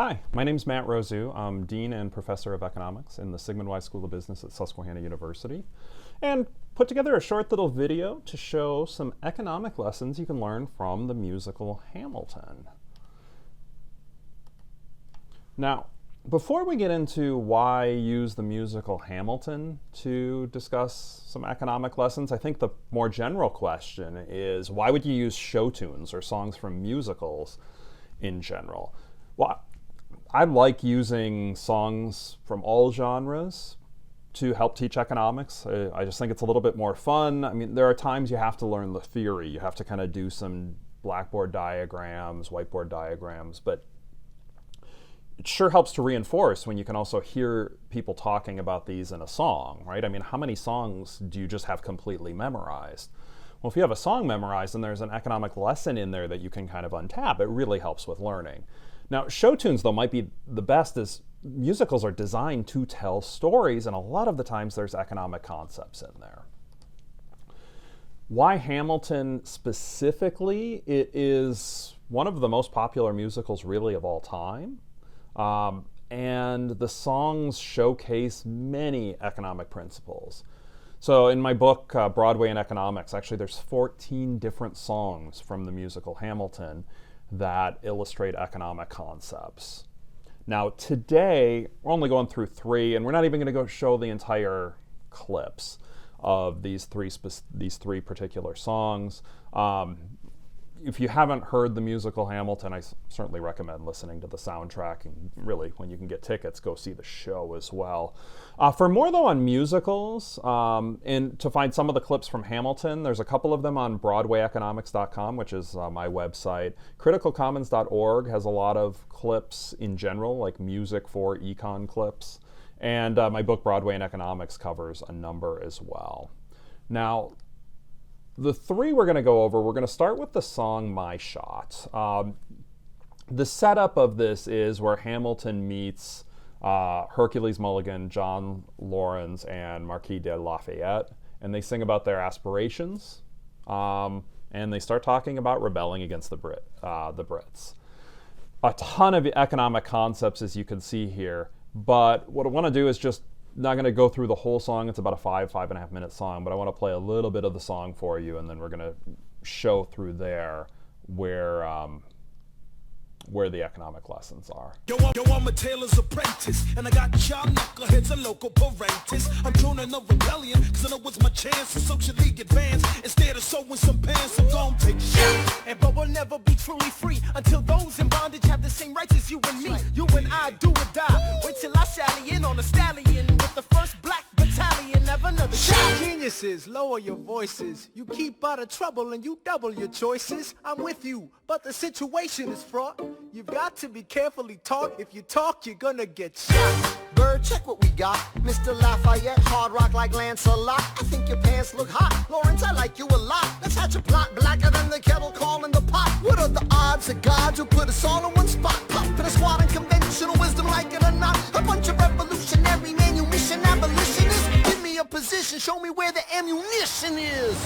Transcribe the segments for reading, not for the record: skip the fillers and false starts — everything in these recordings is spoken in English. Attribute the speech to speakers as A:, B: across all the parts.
A: Hi, my name is Matt Rousu. I'm Dean and Professor of Economics in the Sigmund Wise School of Business at Susquehanna University, and put together a short little video to show some economic lessons you can learn from the musical Hamilton. Now, before we get into why use the musical Hamilton to discuss some economic lessons, I think the more general question is, why would you use show tunes or songs from musicals in general? Well, I like using songs from all genres to help teach economics. I just think it's a little bit more fun. I mean, there are times you have to learn the theory. You have to kind of do some blackboard diagrams, whiteboard diagrams, but it sure helps to reinforce when you can also hear people talking about these in a song, right? I mean, how many songs do you just have completely memorized? Well, if you have a song memorized and there's an economic lesson in there that you can kind of untap, it really helps with learning. Now, show tunes, though, might be the best, as musicals are designed to tell stories, and a lot of the times there's economic concepts in there. Why Hamilton specifically? It is one of the most popular musicals really of all time, and the songs showcase many economic principles. So in my book, Broadway and Economics, actually there's 14 different songs from the musical Hamilton that illustrate economic concepts. Now today, we're only going through 3, and we're not even going to go show the entire clips of these three particular songs. If you haven't heard the musical Hamilton, I certainly recommend listening to the soundtrack, and really, when you can get tickets, go see the show as well. For more, though, on musicals, and to find some of the clips from Hamilton, there's a couple of them on BroadwayEconomics.com, which is my website. CriticalCommons.org has a lot of clips in general, like music for econ clips. And my book, Broadway and Economics, covers a number as well. Now, the 3 we're going to go over, we're going to start with the song My Shot. The setup of this is where Hamilton meets Hercules Mulligan, John Laurens, and Marquis de Lafayette, and they sing about their aspirations, and they start talking about rebelling against the Brits. A ton of economic concepts, as you can see here, but what I want to do is just not going to go through the whole song. It's about a 5.5 minute song, but I want to play a little bit of the song for you, and then we're going to show through there where the economic lessons are.
B: Yo, I'm a tailor's apprentice, and I got y'all knuckleheads and local parentis. I'm joining a rebellion, cause I know it's my chance to socially advance. Instead of sewing some pants, I'm gonna take shit. But we'll never be truly free until those in bondage have the same rights as you and me. You and I do or die. Wait till I sally in on a stallion with the first black battalion. Have another shot. Geniuses, lower your voices. You keep out of trouble and you double your choices. I'm with you, but the situation is fraught. You've got to be carefully taught. If you talk, you're gonna get shot.
C: Bird, check what we got. Mr. Lafayette, hard rock like Lancelot. I think your pants look hot. Lawrence, I like you a lot. Let's hatch a plot blacker than the kettle calling the pot. What are the odds of gods who put us all in one spot? Pop in a squad and conventional wisdom, like it or not. A bunch of revolutionary manumission abolitionists. Give me a position, show me where the ammunition is.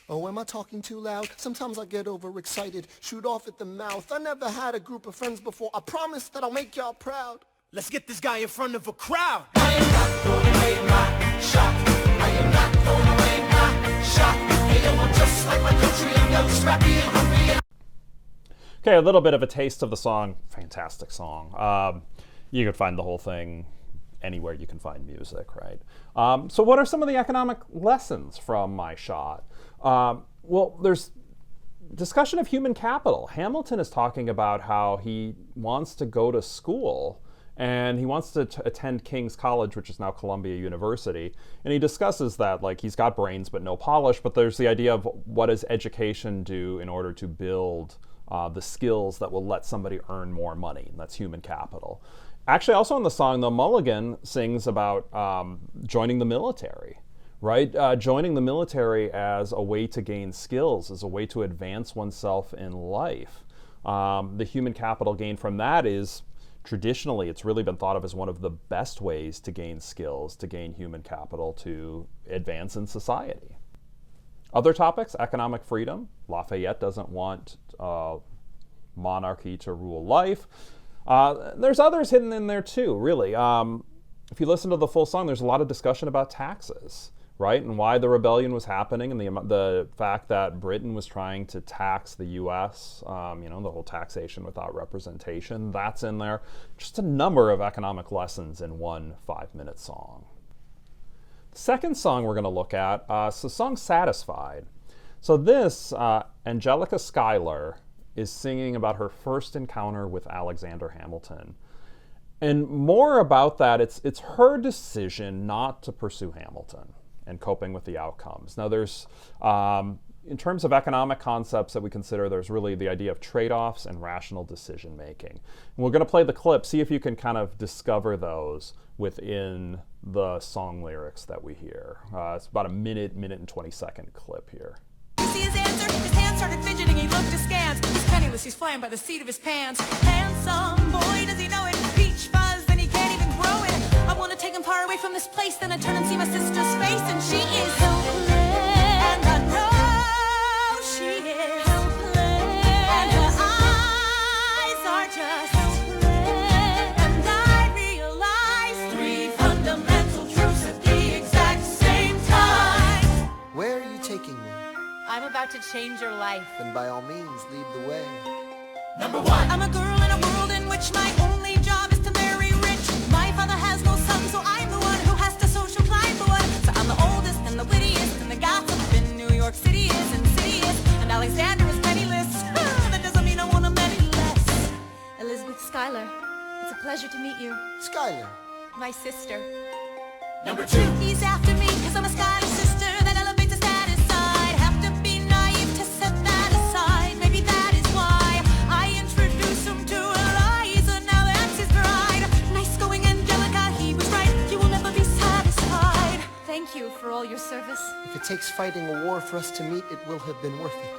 C: Oh, am I talking too loud? Sometimes I get overexcited, shoot off at the mouth. I never had a group of friends before. I promise that I'll make y'all proud.
B: Let's get this guy in front of a crowd.
D: I am not throwing away my shot. I am not throwing away my shot. Hey, yo, I'm just like my country. I'm young, scrappy, and hungry.
A: Okay, a little bit of a taste of the song. Fantastic song. You could find the whole thing anywhere you can find music, right? So what are some of the economic lessons from My Shot? Well, there's discussion of human capital. Hamilton is talking about how he wants to go to school, and he wants to attend King's College, which is now Columbia University. And he discusses that, like, he's got brains but no polish, but there's the idea of what does education do in order to build the skills that will let somebody earn more money, and that's human capital. Actually, also in the song, though, Mulligan sings about joining the military, right? Joining the military as a way to gain skills, as a way to advance oneself in life. The human capital gained from that is, traditionally, it's really been thought of as one of the best ways to gain skills, to gain human capital, to advance in society. Other topics, economic freedom. Lafayette doesn't want monarchy to rule life. There's others hidden in there too, really. If you listen to the full song, there's a lot of discussion about taxes, right? And why the rebellion was happening, and the fact that Britain was trying to tax the U.S., the whole taxation without representation, that's in there. Just a number of economic lessons in one 5-minute song. The second song we're going to look at is the song Satisfied. So this, Angelica Schuyler is singing about her first encounter with Alexander Hamilton. And more about that, it's her decision not to pursue Hamilton and coping with the outcomes. Now there's, in terms of economic concepts that we consider, there's really the idea of trade-offs and rational decision making. And we're going to play the clip, see if you can kind of discover those within the song lyrics that we hear. It's about a minute and 20-second clip here.
E: You see his answer? His hands started fidgeting, he looked askance. He's penniless, he's flying by the seat of his pants. Handsome boy, does he know it? Peach fuzz, and he can't even grow it. I want to take him far away from this place, then I turn and see my sister's face, and she is helpless. And I know she is helpless. And her eyes are just helpless. And I realize 3 fundamental truths at the exact same time.
C: Where are you taking me?
E: I'm about to change your life.
C: Then by all means, lead the way.
D: Number 1.
E: I'm a girl in a world in which my only job is to marry rich. My father has no son, so I'm the one who has to social climb the one. So I'm the oldest and the wittiest, and the gossip in New York City is insidious. And Alexander is penniless. That doesn't mean I want him any less. Elizabeth Schuyler, it's a pleasure to meet you.
C: Schuyler.
E: My sister.
D: Number 2.
E: He's after me, cause I'm a Schuyler sister. That elevates the status side. Have to be naive to set that aside. Maybe that is why I introduce him to Eliza. Now that's his bride. Nice going, Angelica, he was right. You will never be satisfied. Thank you for all your service.
C: If it takes fighting a war for us to meet, it will have been worth it.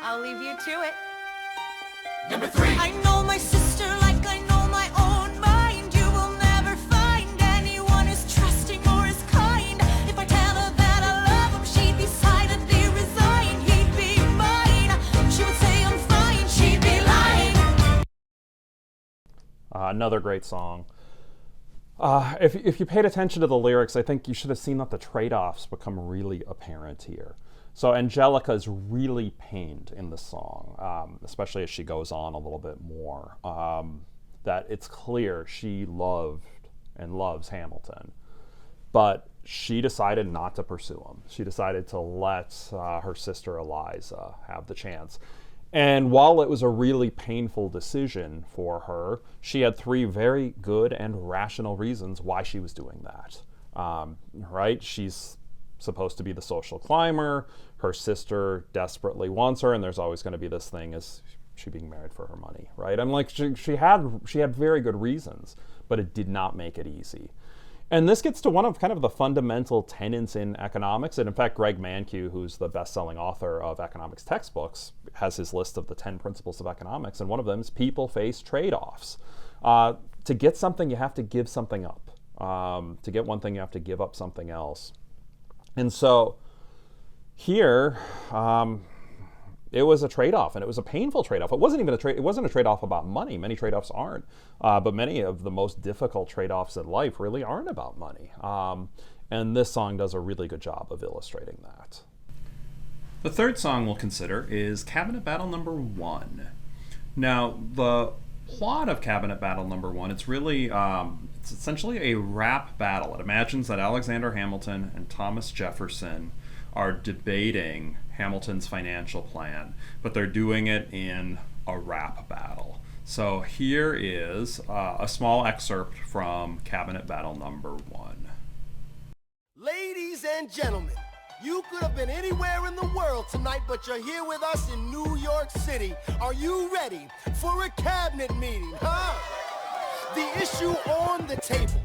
E: I'll leave you to it.
D: Number 3.
E: I know my sister like I know my own mind. You will never find anyone as trusting or as kind. If I tell her that I love him, she'd be silently resigned. He'd be mine. She would say I'm fine. She'd be lying.
A: Another great song. If you paid attention to the lyrics, I think you should have seen that the trade-offs become really apparent here. So Angelica is really pained in the song, especially as she goes on a little bit more, that it's clear she loved and loves Hamilton, but she decided not to pursue him. She decided to let her sister Eliza have the chance. And while it was a really painful decision for her, she had 3 very good and rational reasons why she was doing that. Right? She's supposed to be the social climber. Her sister desperately wants her, and there's always going to be this thing, is she being married for her money, right? I'm like, she had very good reasons, but it did not make it easy. And this gets to one of kind of the fundamental tenets in economics. And in fact, Greg Mankiw, who's the best-selling author of economics textbooks, has his list of the 10 principles of economics, and one of them is people face trade-offs. To get something, you have to give something up. To get one thing, you have to give up something else. And so here, it was a trade-off, and it was a painful trade-off. It wasn't even it wasn't a trade-off about money. Many trade-offs aren't, but many of the most difficult trade-offs in life really aren't about money. And this song does a really good job of illustrating that. The third song we'll consider is Cabinet Battle Number 1. Now, the plot of Cabinet Battle Number 1, it's really, it's essentially a rap battle. It imagines that Alexander Hamilton and Thomas Jefferson are debating Hamilton's financial plan, but they're doing it in a rap battle. So here is a small excerpt from Cabinet Battle Number 1.
C: Ladies and gentlemen, you could have been anywhere in the world tonight, but you're here with us in New York City. Are you ready for a cabinet meeting, huh? The issue on the table: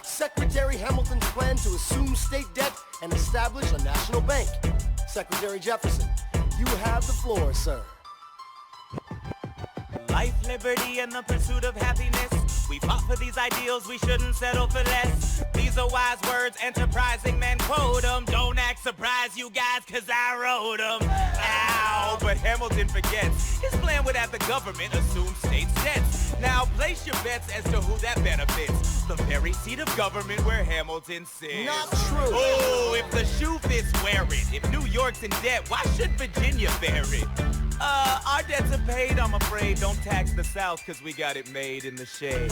C: Secretary Hamilton's plan to assume state debt and establish a national bank. Secretary Jefferson, you have the floor, sir.
F: Life, liberty, and the pursuit of happiness. We fought for these ideals, we shouldn't settle for less. These are wise words, enterprising men quote them. Don't act surprised, you guys, cause I wrote them. Ow, but Hamilton forgets. His plan would have the government assume state debts. Now place your bets as to who that benefits. The very seat of government where Hamilton sits.
C: Not true.
F: Oh, if the shoe fits, wear it. If New York's in debt, why should Virginia bear it? Our debts are paid, I'm afraid. Don't tax the South, cause we got it made in the shade.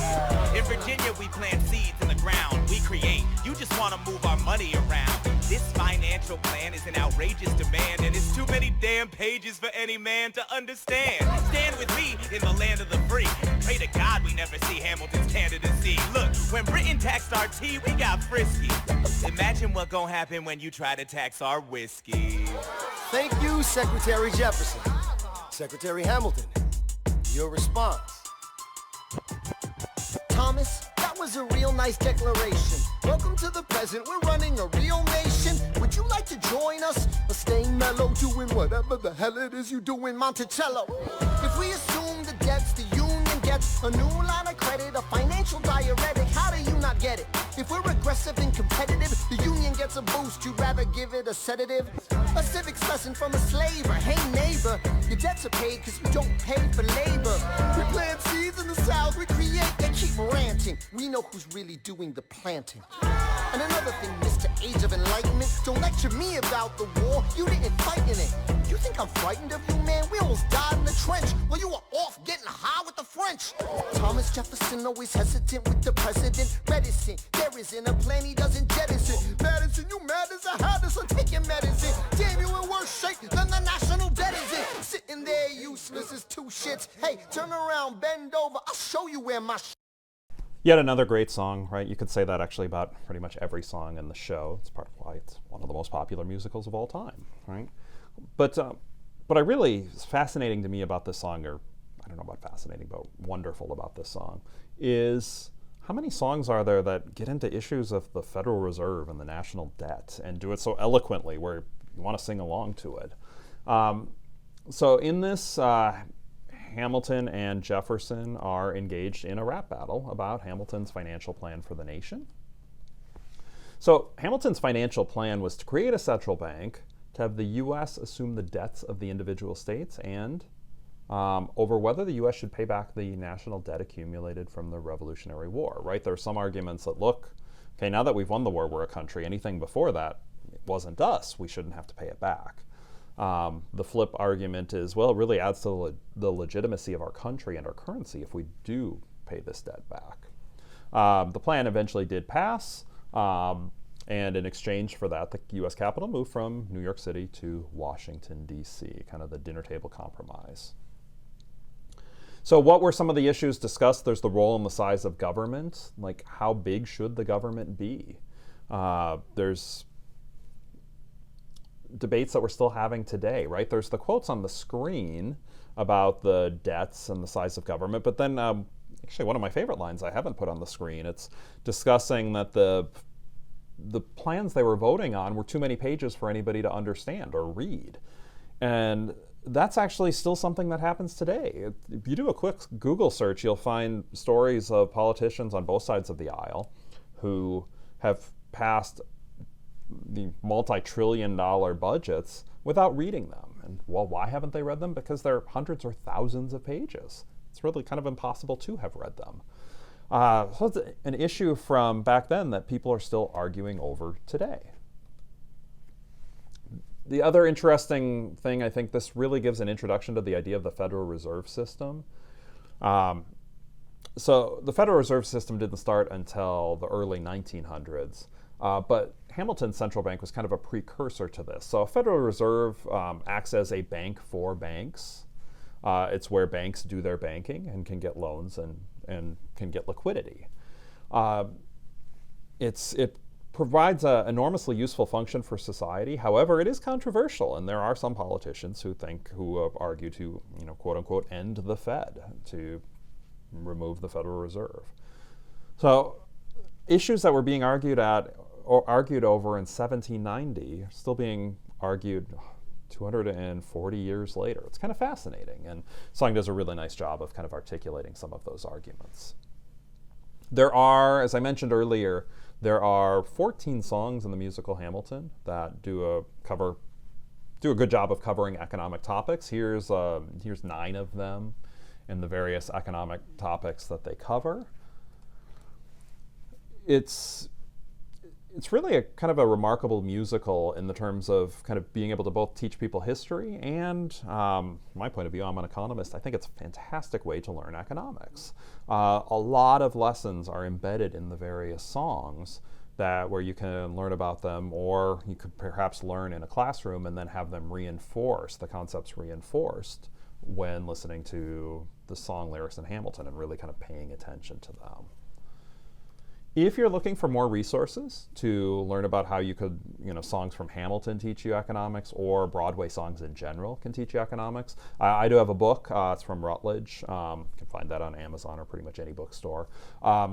F: In Virginia, we plant seeds in the ground. We create. You just wanna move our money around. This financial plan is an outrageous demand, and it's too many damn pages for any man to understand. Stand with me in the land of the free. Pray to God we never see Hamilton's candidacy. Look, when Britain taxed our tea, we got frisky. Imagine what gon' happen when you try to tax our whiskey.
C: Thank you, Secretary Jefferson. Secretary Hamilton, your response. Thomas, that was a real nice declaration. Welcome to the present, we're running a real nation. Would you like to join us? Or stay mellow, doing whatever the hell it is you do in Monticello? If we assume the debts the union gets, a new line of credit, a financial diuretic, how do you not get it? If we're aggressive and competitive, the union gets a boost, you'd rather give it a sedative? A civics lesson from a slaver. Hey neighbor, your debts are paid cause you don't pay for labor. We plant seeds in the South, we create, they keep ranting. We know who's really doing the planting. And another thing, Mr. Age of Enlightenment, don't lecture me about the war, you didn't fight in it. You think I'm frightened of you, man? We almost died in the trench while you were off getting high with the French. Thomas Jefferson always hesitant with the president. Reticent, there isn't a plan he doesn't jettison. Madison, you mad as a hat, so take your medicine. Damn, you in worse shape than the national debt is in. Sitting there useless as two shits. Hey, turn around, bend over, I'll show you where my
A: Yet another great song, right? You could say that actually about pretty much every song in the show. It's part of why it's one of the most popular musicals of all time, right? But what I really is fascinating to me about this song, or I don't know about fascinating, but wonderful about this song, is how many songs are there that get into issues of the Federal Reserve and the national debt and do it so eloquently where you want to sing along to it. So in this, Hamilton and Jefferson are engaged in a rap battle about Hamilton's financial plan for the nation. So Hamilton's financial plan was to create a central bank, to have the U.S. assume the debts of the individual states, and over whether the U.S. should pay back the national debt accumulated from the Revolutionary War, right? There are some arguments that, look, okay, now that we've won the war, we're a country. Anything before that, it wasn't us. We shouldn't have to pay it back. The flip argument is, well, it really adds to the legitimacy of our country and our currency if we do pay this debt back. The plan eventually did pass, and in exchange for that, the U.S. Capitol moved from New York City to Washington, D.C., kind of the dinner table compromise. So what were some of the issues discussed? There's the role and the size of government. Like, how big should the government be? There's debates that we're still having today, right? There's the quotes on the screen about the debts and the size of government, but then actually one of my favorite lines I haven't put on the screen, it's discussing that the plans they were voting on were too many pages for anybody to understand or read. And that's actually still something that happens today. If you do a quick Google search, you'll find stories of politicians on both sides of the aisle who have passed the multi-trillion-dollar budgets without reading them. And well, why haven't they read them? Because they're hundreds or thousands of pages. It's really kind of impossible to have read them. So it's an issue from back then that people are still arguing over today. The other interesting thing, I think this really gives an introduction to the idea of the Federal Reserve System. So the Federal Reserve System didn't start until the early 1900s. But Hamilton's central bank was kind of a precursor to this. So a Federal Reserve acts as a bank for banks. It's where banks do their banking and can get loans and can get liquidity. It provides an enormously useful function for society. However, it is controversial, and there are some politicians who have argued to, quote unquote, end the Fed, to remove the Federal Reserve. So issues that were being argued over in 1790 are still being argued 240 years later. It's kind of fascinating, and the song does a really nice job of kind of articulating some of those arguments. There are, as I mentioned earlier, there are 14 songs in the musical Hamilton that do a good job of covering economic topics. Here's 9 of them, in the various economic topics that they cover. It's really a kind of a remarkable musical in the terms of kind of being able to both teach people history and, from my point of view, I'm an economist, I think it's a fantastic way to learn economics. A lot of lessons are embedded in the various songs where you can learn about them, or you could perhaps learn in a classroom and then have them the concepts reinforced when listening to the song lyrics in Hamilton and really kind of paying attention to them. If you're looking for more resources to learn about how you could, songs from Hamilton teach you economics, or Broadway songs in general can teach you economics, I do have a book. It's from Routledge. You can find that on Amazon or pretty much any bookstore. I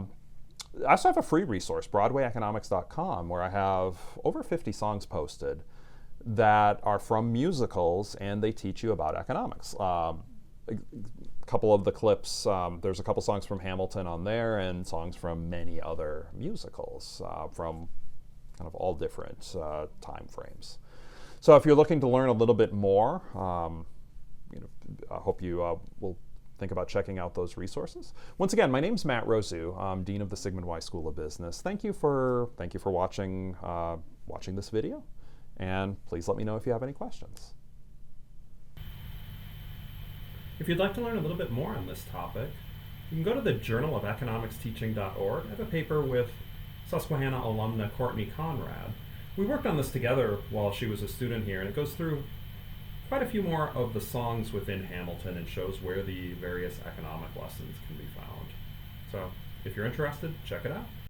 A: also have a free resource, BroadwayEconomics.com, where I have over 50 songs posted that are from musicals, and they teach you about economics. A couple of the clips, there's a couple songs from Hamilton on there, and songs from many other musicals from kind of all different time frames. So if you're looking to learn a little bit more, I hope you will think about checking out those resources. Once again, my name's Matt Rousu. I'm Dean of the Sigmund Weiss School of Business. Thank you for watching this video, and please let me know if you have any questions.
G: If you'd like to learn a little bit more on this topic, you can go to the journalofeconomicsteaching.org. I have a paper with Susquehanna alumna Courtney Conrad. We worked on this together while she was a student here, and it goes through quite a few more of the songs within Hamilton and shows where the various economic lessons can be found. So if you're interested, check it out.